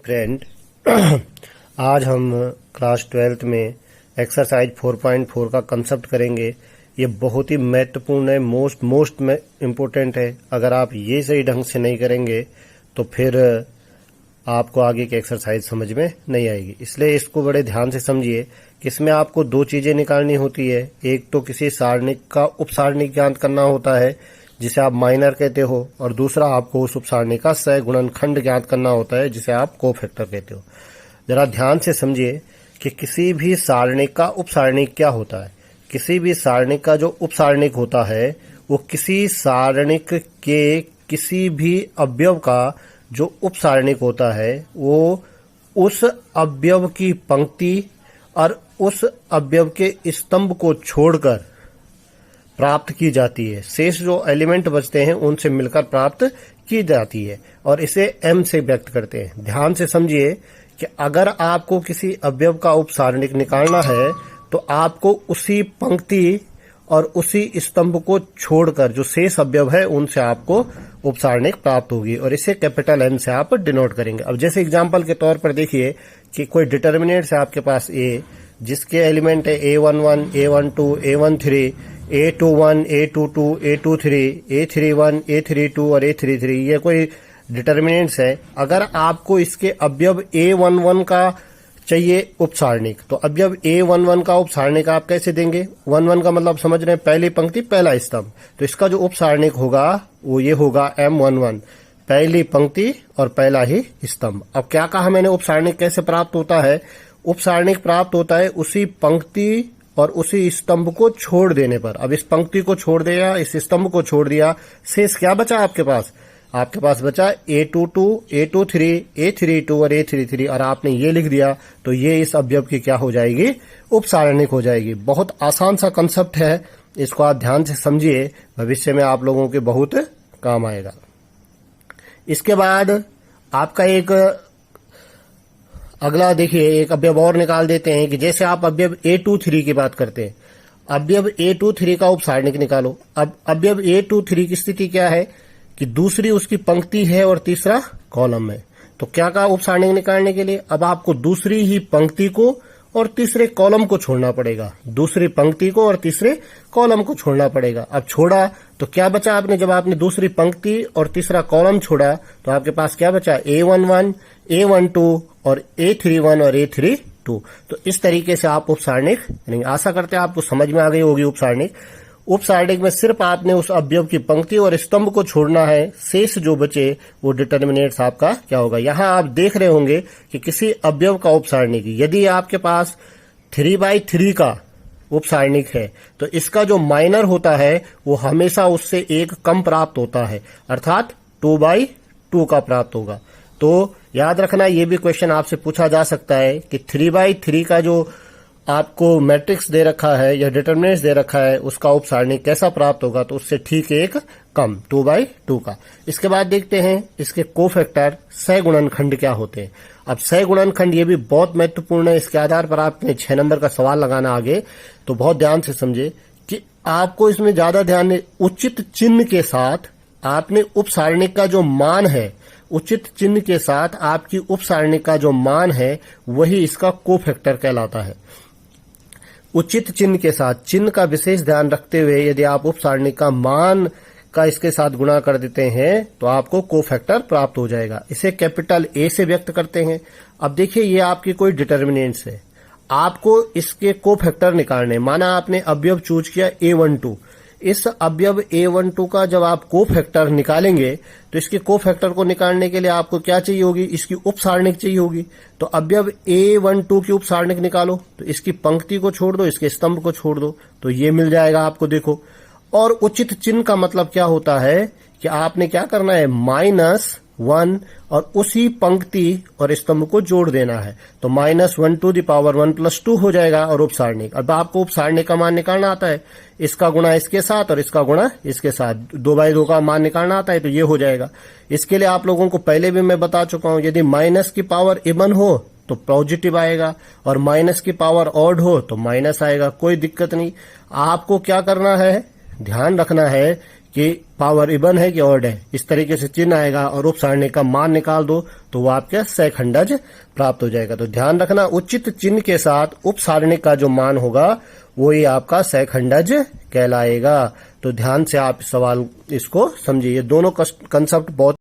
Friend, आज हम class 12th में एक्सरसाइज 4.4 का कंसेप्ट करेंगे। ये बहुत ही महत्वपूर्ण है, मोस्ट इम्पोर्टेंट है। अगर आप ये सही ढंग से नहीं करेंगे तो फिर आपको आगे की एक्सरसाइज समझ में नहीं आएगी। इसलिए इसको बड़े ध्यान से समझिए कि इसमें आपको दो चीजें निकालनी होती है। एक तो किसी सारणिक का उपसारणिक ज्ञात करना होता है जिसे आप माइनर कहते हो, और दूसरा आपको उस उपसारणी का सहगुणनखंड ज्ञात करना होता है जिसे आप कोफैक्टर कहते हो। जरा ध्यान से समझिए कि किसी भी सारणिक का उपसारणिक क्या होता है। किसी भी सारणिक का जो उपसारणिक होता है वो किसी सारणिक के किसी भी अवयव का जो उपसारणिक होता है वो उस अवयव की पंक्ति और उस अवयव के स्तंभ को छोड़कर प्राप्त की जाती है। शेष जो एलिमेंट बचते हैं उनसे मिलकर प्राप्त की जाती है, और इसे m से व्यक्त करते हैं। ध्यान से समझिए कि अगर आपको किसी अवयव का उपसारणिक निकालना है तो आपको उसी पंक्ति और उसी स्तंभ को छोड़कर जो शेष अवयव है उनसे आपको उपसारणिक प्राप्त होगी, और इसे कैपिटल M से आप डिनोट करेंगे। अब जैसे एग्जांपल के तौर पर देखिए कि कोई डिटर्मिनेंट्स है आपके पास A, जिसके एलिमेंट है A11, A12, A13, A21, A22, A23, A31, A32 और A33। ये कोई डिटर्मिनेंट्स है। अगर आपको इसके अवयव A11 का चाहिए उपसारणिक, तो अवयव A11 का उपसारणिक आप कैसे देंगे? 11 का मतलब समझ रहे हैं, पहली पंक्ति पहला स्तंभ। तो इसका जो उपसारणिक होगा वो ये होगा M11, पहली पंक्ति और पहला ही स्तंभ। अब क्या कहा मैंने, उपसारणिक कैसे प्राप्त होता है? उपसारणिक प्राप्त होता है उसी पंक्ति और उसी स्तंभ को छोड़ देने पर। अब इस पंक्ति को छोड़ दिया, इस स्तंभ को छोड़ दिया, शेष क्या बचा आपके पास? आपके पास बचा A22, A23, A32 और A33, और आपने ये लिख दिया तो ये इस अवयव की क्या हो जाएगी? उपसारणिक हो जाएगी। बहुत आसान सा कंसेप्ट है, इसको आप ध्यान से समझिए, भविष्य में आप लोगों के बहुत काम आएगा। इसके बाद आपका एक अगला देखिए, एक अवयव और निकाल देते हैं कि जैसे आप अवयव A23 की बात करते हैं, अवयव A23 का उपसारणिक निकालो। अब अवयव A23 की स्थिति क्या है कि दूसरी उसकी पंक्ति है और तीसरा कॉलम है। तो क्या कहा उपसारणिक निकालने के लिए? अब आपको दूसरी ही पंक्ति को और तीसरे कॉलम को छोड़ना पड़ेगा। दूसरी पंक्ति को और तीसरे कॉलम को छोड़ना पड़ेगा। अब छोड़ा तो क्या बचा आपने? जब आपने दूसरी पंक्ति और तीसरा कॉलम छोड़ा तो आपके पास क्या बचा? A11, A12 और A31 और A32। तो इस तरीके से आप उपसारणिक, आशा करते हैं आपको समझ में आ गई होगी उपसारणिक। उपसारणिक में सिर्फ आपने उस अवयव की पंक्ति और स्तंभ को छोड़ना है, शेष जो बचे वो डिटर्मिनेंट्स आपका क्या होगा। यहां आप देख रहे होंगे कि किसी अवयव का उपसारणिक, यदि आपके पास 3/3 का उपसारणिक है तो इसका जो माइनर होता है वो हमेशा उससे एक कम प्राप्त होता है, अर्थात 2/2 का प्राप्त होगा। तो याद रखना, ये भी क्वेश्चन आपसे पूछा जा सकता है कि 3/3 का जो आपको मैट्रिक्स दे रखा है या डिटर्मिनेंट्स दे रखा है उसका उपसारणिक कैसा प्राप्त होगा, तो उससे ठीक एक कम 2/2 का। इसके बाद देखते हैं इसके कोफैक्टर सहगुणनखंड क्या होते हैं। अब सहगुणनखंड ये भी बहुत महत्वपूर्ण है, इसके आधार पर आपने 6 नंबर का सवाल लगाना आगे, तो बहुत ध्यान से समझे कि आपको इसमें ज्यादा ध्यान, उचित चिन्ह के साथ आपने उपसारणिक का जो मान है, उचित चिन्ह के साथ आपकी उपसारणिक का जो मान है वही इसका कोफैक्टर कहलाता है। उचित चिन्ह के साथ, चिन्ह का विशेष ध्यान रखते हुए यदि आप उपसारणिक का मान का इसके साथ गुणा कर देते हैं तो आपको कोफैक्टर प्राप्त हो जाएगा। इसे कैपिटल A से व्यक्त करते हैं। अब देखिए ये आपकी कोई डिटर्मिनेंट्स है, आपको इसके कोफैक्टर निकालने, माना आपने अवयव चूज किया A12, इस अवयव A12 का जब आप कोफैक्टर निकालेंगे तो इसके कोफैक्टर को निकालने के लिए आपको क्या चाहिए होगी? इसकी उपसारणिक चाहिए होगी। तो अवयव A12 की उपसारणिक निकालो, तो इसकी पंक्ति को छोड़ दो, इसके स्तंभ को छोड़ दो, तो ये मिल जाएगा आपको। देखो, और उचित चिन्ह का मतलब क्या होता है कि आपने क्या करना है? -1 और उसी पंक्ति और स्तंभ को जोड़ देना है, तो -1 to the power 1 + 2 हो जाएगा। और उपसारणिक, अब आपको उपसारणिक का मान निकालना आता है, इसका गुणा इसके साथ और इसका गुणा इसके साथ, 2/2 का मान निकालना आता है, तो ये हो जाएगा। इसके लिए आप लोगों को पहले भी मैं बता चुका हूं, यदि माइनस की पावर इवन हो तो पॉजिटिव आएगा और माइनस की पावर ऑड हो तो माइनस आएगा, कोई दिक्कत नहीं। आपको क्या करना है, ध्यान रखना है कि पावर इवन है कि ऑड है, इस तरीके से चिन्ह आएगा और उप सारणी का मान निकाल दो तो वो आपके सहखंडज प्राप्त हो जाएगा। तो ध्यान रखना, उचित चिन्ह के साथ उप सारणी का जो मान होगा वो ही आपका सहखंडज कहलाएगा। तो ध्यान से आप सवाल इसको समझिए, दोनों कंसेप्ट बहुत